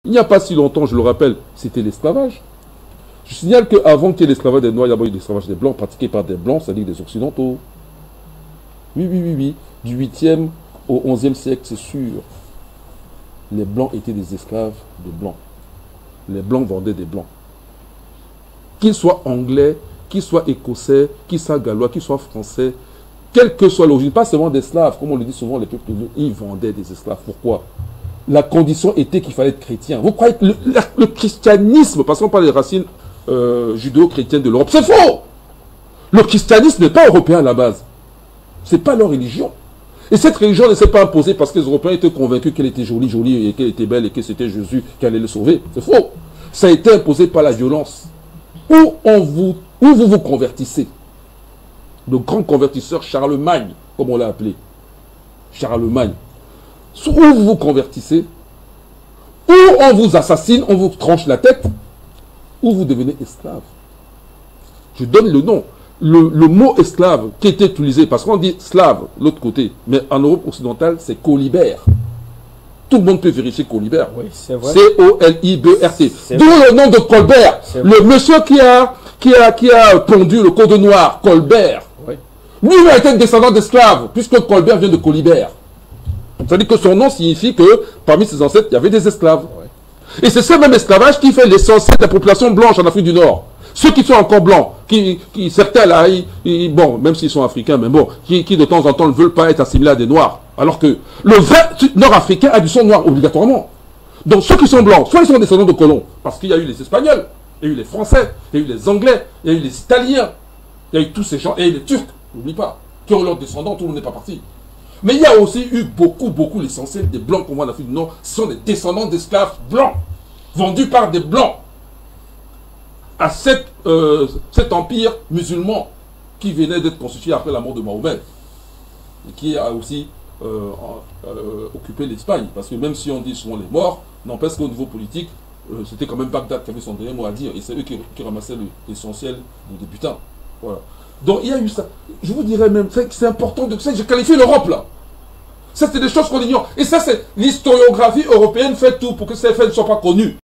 Il n'y a pas si longtemps, je le rappelle, c'était l'esclavage. Je signale qu'avant qu'il y ait l'esclavage des Noirs, il y a eu l'esclavage des Blancs pratiqué par des Blancs, c'est-à-dire des Occidentaux. Oui, oui, oui, oui. Du 8e au 11e siècle, c'est sûr. Les Blancs étaient des esclaves des Blancs. Les Blancs vendaient des Blancs. Qu'ils soient anglais, qu'ils soient écossais, qu'ils soient gallois, qu'ils soient français, quelle que soit l'origine, pas seulement des Slaves, comme on le dit souvent, les peuples, ils vendaient des esclaves. Pourquoi? La condition était qu'il fallait être chrétien. Vous croyez que le christianisme, parce qu'on parle des racines judéo-chrétiennes de l'Europe, c'est faux! Le christianisme n'est pas européen à la base. Ce n'est pas leur religion. Et cette religion ne s'est pas imposée parce que les Européens étaient convaincus qu'elle était jolie, jolie, et qu'elle était belle, et que c'était Jésus qui allait les sauver. C'est faux. Ça a été imposé par la violence. Où vous vous convertissez. Le grand convertisseur Charlemagne, comme on l'a appelé. Charlemagne. Où vous vous convertissez, où on vous assassine, on vous tranche la tête, où vous devenez esclave. Je donne le nom. Le mot esclave qui était utilisé, parce qu'on dit slave, l'autre côté, mais en Europe occidentale, c'est colibère. Tout le monde peut vérifier colibère. Oui, c'est vrai. C-O-L-I-B-R-T. D'où le nom de Colbert. Le monsieur qui a pondu le code noir, Colbert. Oui. Lui, il a été descendant d'esclaves, puisque Colbert vient de Colibert. C'est-à-dire que son nom signifie que parmi ses ancêtres, il y avait des esclaves. Oui. Et c'est ce même esclavage qui fait l'essentiel de la population blanche en Afrique du Nord. Ceux qui sont encore blancs, certains là, bon, même s'ils sont africains, mais bon, qui de temps en temps ne veulent pas être assimilés à des noirs. Alors que le vrai nord-africain a du sang noir obligatoirement. Donc ceux qui sont blancs, soit ils sont descendants de colons, parce qu'il y a eu les Espagnols, il y a eu les Français, il y a eu les Anglais, il y a eu les Italiens, il y a eu tous ces gens, et les Turcs, n'oublie pas, qui ont leurs descendants, tout le monde n'est pas parti. Mais il y a aussi eu beaucoup, l'essentiel des blancs qu'on voit en Afrique du Nord, ce sont des descendants d'esclaves blancs, vendus par des blancs à cet empire musulman qui venait d'être constitué après la mort de Mahomet et qui a aussi occupé l'Espagne. Parce que même si on dit souvent les morts, n'empêche qu'au niveau politique, c'était quand même Bagdad qui avait son dernier mot à dire et c'est eux qui ramassaient l'essentiel des débutants. Voilà. Donc il y a eu ça. Je vous dirais même, c'est important de... J'ai qualifié l'Europe là. Ça c'est des choses qu'on ignore. Et ça c'est l'historiographie européenne fait tout pour que ces faits ne soient pas connus.